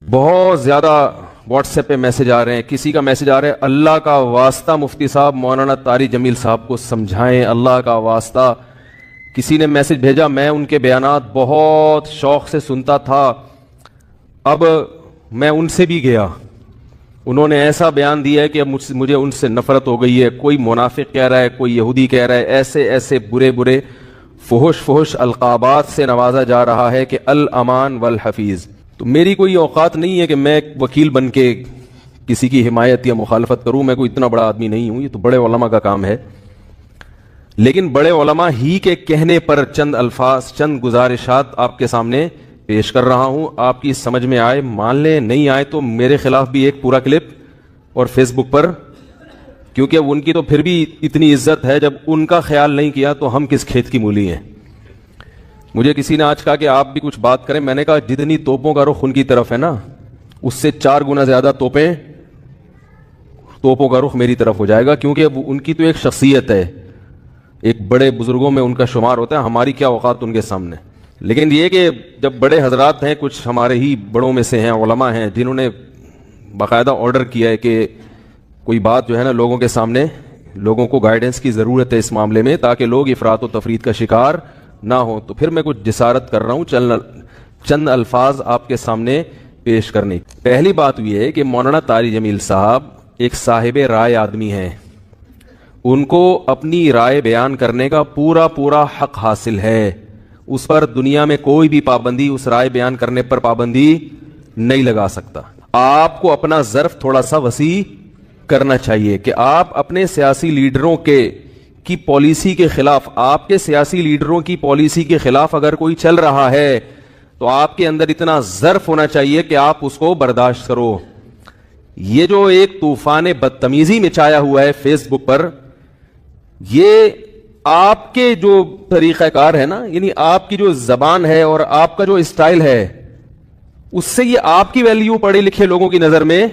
بہت زیادہ what's app پہ میسج آ رہے ہیں. کسی کا میسج آ رہا ہے, اللہ کا واسطہ مفتی صاحب مولانا طاری جمیل صاحب کو سمجھائیں, اللہ کا واسطہ. کسی نے میسج بھیجا, میں ان کے بیانات بہت شوق سے سنتا تھا, اب میں ان سے بھی گیا, انہوں نے ایسا بیان دیا ہے کہ اب مجھے ان سے نفرت ہو گئی ہے. کوئی منافق کہہ رہا ہے, کوئی یہودی کہہ رہا ہے, ایسے ایسے برے برے فحش القابات سے نوازا جا رہا ہے کہ الامان والحفیظ. تو میری کوئی اوقات نہیں ہے کہ میں ایک وکیل بن کے کسی کی حمایت یا مخالفت کروں. میں کوئی اتنا بڑا آدمی نہیں ہوں, یہ تو بڑے علماء کا کام ہے. لیکن بڑے علماء ہی کے کہنے پر چند الفاظ, چند گزارشات آپ کے سامنے پیش کر رہا ہوں. آپ کی سمجھ میں آئے مان لیں, نہیں آئے تو میرے خلاف بھی ایک پورا کلپ اور فیس بک پر, کیونکہ ان کی تو پھر بھی اتنی عزت ہے, جب ان کا خیال نہیں کیا تو ہم کس کھیت کی مولی ہیں. مجھے کسی نے آج کہا کہ آپ بھی کچھ بات کریں. میں نے کہا جتنی توپوں کا رخ ان کی طرف ہے نا, اس سے 4 گنا زیادہ توپوں کا رخ میری طرف ہو جائے گا, کیونکہ ان کی تو ایک شخصیت ہے, ایک بڑے بزرگوں میں ان کا شمار ہوتا ہے. ہماری کیا اوقات ان کے سامنے. لیکن یہ کہ جب بڑے حضرات ہیں, کچھ ہمارے ہی بڑوں میں سے ہیں, علماء ہیں, جنہوں نے باقاعدہ آرڈر کیا ہے کہ کوئی بات جو ہے نا لوگوں کے سامنے, لوگوں کو گائیڈنس کی ضرورت ہے اس معاملے میں, تاکہ لوگ افراط و تفرید کا شکار نہ ہو, تو پھر میں کچھ جسارت کر رہا ہوں چند الفاظ آپ کے سامنے پیش کرنے. پہلی بات یہ ہے کہ مولانا طاری جمیل صاحب ایک صاحب رائے آدمی ہیں, ان کو اپنی رائے بیان کرنے کا پورا حق حاصل ہے. اس پر دنیا میں کوئی بھی پابندی, اس رائے بیان کرنے پر پابندی نہیں لگا سکتا. آپ کو اپنا ظرف تھوڑا سا وسیع کرنا چاہیے کہ آپ اپنے سیاسی لیڈروں کی پالیسی کے خلاف, آپ کے سیاسی لیڈروں کی پالیسی کے خلاف اگر کوئی چل رہا ہے تو آپ کے اندر اتنا ظرف ہونا چاہیے کہ آپ اس کو برداشت کرو. یہ جو ایک طوفان بدتمیزی مچایا ہوا ہے فیس بک پر, یہ آپ کے جو طریقہ کار ہے نا, یعنی آپ کی جو زبان ہے اور آپ کا جو اسٹائل ہے, اس سے یہ آپ کی ویلیو پڑھے لکھے لوگوں کی نظر میں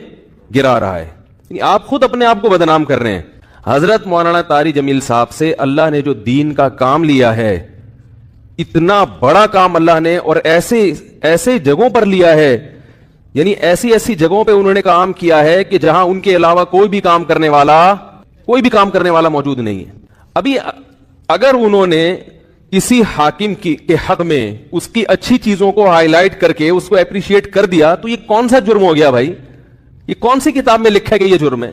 گرا رہا ہے. یعنی آپ خود اپنے آپ کو بدنام کر رہے ہیں. حضرت مولانا طاری جمیل صاحب سے اللہ نے جو دین کا کام لیا ہے, اتنا بڑا کام اللہ نے, اور ایسے جگہوں پر لیا ہے, یعنی ایسی جگہوں پہ انہوں نے کام کیا ہے کہ جہاں ان کے علاوہ کوئی بھی کام کرنے والا موجود نہیں ہے. ابھی اگر انہوں نے کسی حاکم کے حق میں اس کی اچھی چیزوں کو ہائی لائٹ کر کے اس کو اپریشیٹ کر دیا, تو یہ کون سا جرم ہو گیا بھائی؟ یہ کون سی کتاب میں لکھا ہے کہ یہ جرم ہے؟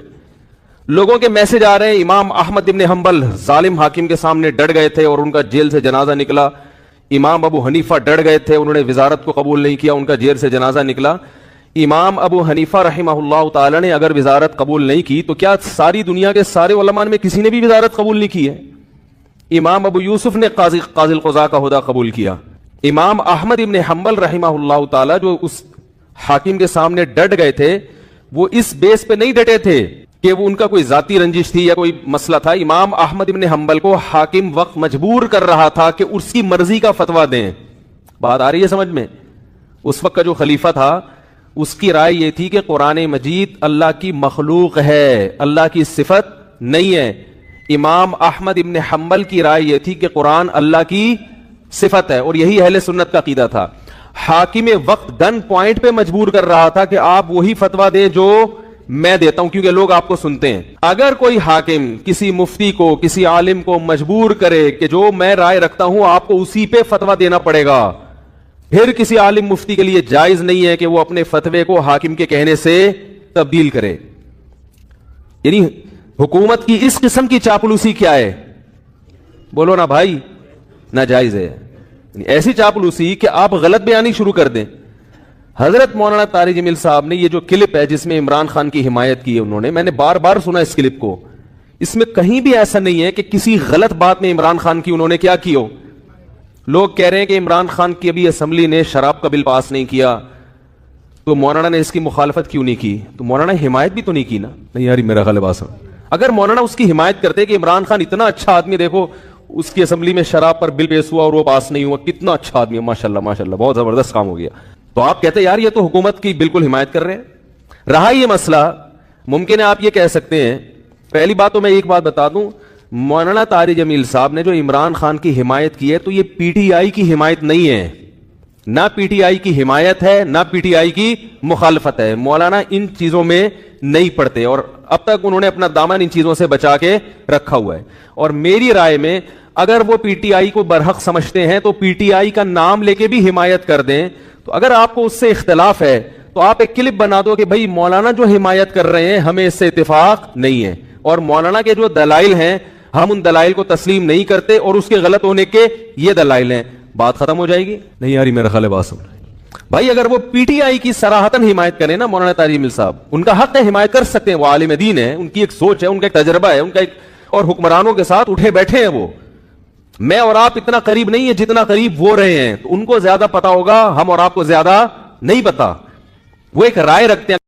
لوگوں کے میسج آ رہے ہیں, امام احمد ابن حنبل ظالم حاکم کے سامنے ڈٹ گئے تھے اور ان کا جیل سے جنازہ نکلا. امام ابو حنیفہ ڈٹ گئے تھے, انہوں نے وزارت کو قبول نہیں کیا, ان کا جیل سے جنازہ نکلا. امام ابو حنیفہ رحمہ اللہ تعالی نے اگر وزارت قبول نہیں کی تو کیا ساری دنیا کے سارے علماء میں کسی نے بھی وزارت قبول نہیں کی ہے؟ امام ابو یوسف نے قاضی القضاء کا عہدہ قبول کیا. امام احمد ابن حنبل رحمہ اللہ تعالی جو اس حاکم کے سامنے ڈٹ گئے تھے, وہ اس بیس پہ نہیں ڈٹے تھے کہ وہ ان کا کوئی ذاتی رنجش تھی یا کوئی مسئلہ تھا. امام احمد ابن حنبل کو حاکم وقت مجبور کر رہا تھا کہ اس کی مرضی کا فتویٰ دیں. بات آ رہی ہے سمجھ میں؟ اس وقت کا جو خلیفہ تھا, اس کی رائے یہ تھی کہ قرآن مجید اللہ کی مخلوق ہے, اللہ کی صفت نہیں ہے. امام احمد ابن حنبل کی رائے یہ تھی کہ قرآن اللہ کی صفت ہے, اور یہی اہل سنت کا عقیدہ تھا. حاکم وقت گن پوائنٹ پہ مجبور کر رہا تھا کہ آپ وہی فتویٰ دیں جو میں دیتا ہوں, کیونکہ لوگ آپ کو سنتے ہیں. اگر کوئی حاکم کسی مفتی کو, کسی عالم کو مجبور کرے کہ جو میں رائے رکھتا ہوں آپ کو اسی پہ فتویٰ دینا پڑے گا, پھر کسی عالم مفتی کے لیے جائز نہیں ہے کہ وہ اپنے فتوے کو حاکم کے کہنے سے تبدیل کرے. یعنی حکومت کی اس قسم کی چاپلوسی کیا ہے؟ بولو نا بھائی, ناجائز ہے. ایسی چاپلوسی کہ آپ غلط بیانی شروع کر دیں. حضرت مولانا طاری جمیل صاحب نے یہ جو کلپ ہے جس میں عمران خان کی حمایت کی ہے انہوں نے, میں نے بار بار سنا اس کلپ کو, اس میں کہیں بھی ایسا نہیں ہے کہ کسی غلط بات میں عمران خان کی انہوں نے کیا کی ہو. لوگ کہہ رہے ہیں کہ عمران خان کی ابھی اسمبلی نے شراب کا بل پاس نہیں کیا, تو مولانا نے اس کی مخالفت کیوں نہیں کی؟ تو مولانا حمایت بھی تو نہیں کی نا. نہیں یار میرا غلط بات. اگر مولانا اس کی حمایت کرتے کہ عمران خان اتنا اچھا آدمی, دیکھو اس کی اسمبلی میں شراب پر بل پیش ہوا اور وہ پاس نہیں ہوا, کتنا اچھا آدمی ہے, ماشاءاللہ ماشاءاللہ, بہت زبردست کام ہو گیا, تو آپ کہتے یار یہ تو حکومت کی بالکل حمایت کر رہے ہیں. رہا یہ مسئلہ, ممکن ہے آپ یہ کہہ سکتے ہیں. پہلی بات تو میں ایک بات بتا دوں, مولانا طاری جمیل صاحب نے جو عمران خان کی حمایت کی ہے تو یہ پی ٹی آئی کی حمایت نہیں ہے, نہ پی ٹی آئی کی حمایت ہے نہ پی ٹی آئی کی مخالفت ہے. مولانا ان چیزوں میں نہیں پڑتے اور اب تک انہوں نے اپنا دامن ان چیزوں سے بچا کے رکھا ہوا ہے. اور میری رائے میں اگر وہ پی ٹی آئی کو برحق سمجھتے ہیں تو پی ٹی آئی کا نام لے کے بھی حمایت کر دیں. تو اگر آپ کو اس سے اختلاف ہے تو آپ ایک کلپ بنا دو کہ بھائی مولانا جو حمایت کر رہے ہیں ہمیں اس سے اتفاق نہیں ہے, اور مولانا کے جو دلائل ہیں ہم ان دلائل کو تسلیم نہیں کرتے اور اس کے غلط ہونے کے یہ دلائل ہیں. بات ختم ہو جائے گی. نہیں یاری میرا خیال ہے بات سمجھ بھائی. اگر وہ پی ٹی آئی کی صراحتاً حمایت کریں نا مولانا طاہر جمیل صاحب, ان کا حق ہے, حمایت کر سکتے ہیں, وہ عالم دین ہے, ان کی ایک سوچ ہے, ان کا ایک تجربہ ہے, ان کا ایک, اور حکمرانوں کے ساتھ اٹھے بیٹھے ہیں وہ. میں اور آپ اتنا قریب نہیں ہے جتنا قریب وہ رہے ہیں, تو ان کو زیادہ پتا ہوگا, ہم اور آپ کو زیادہ نہیں پتا. وہ ایک رائے رکھتے ہیں.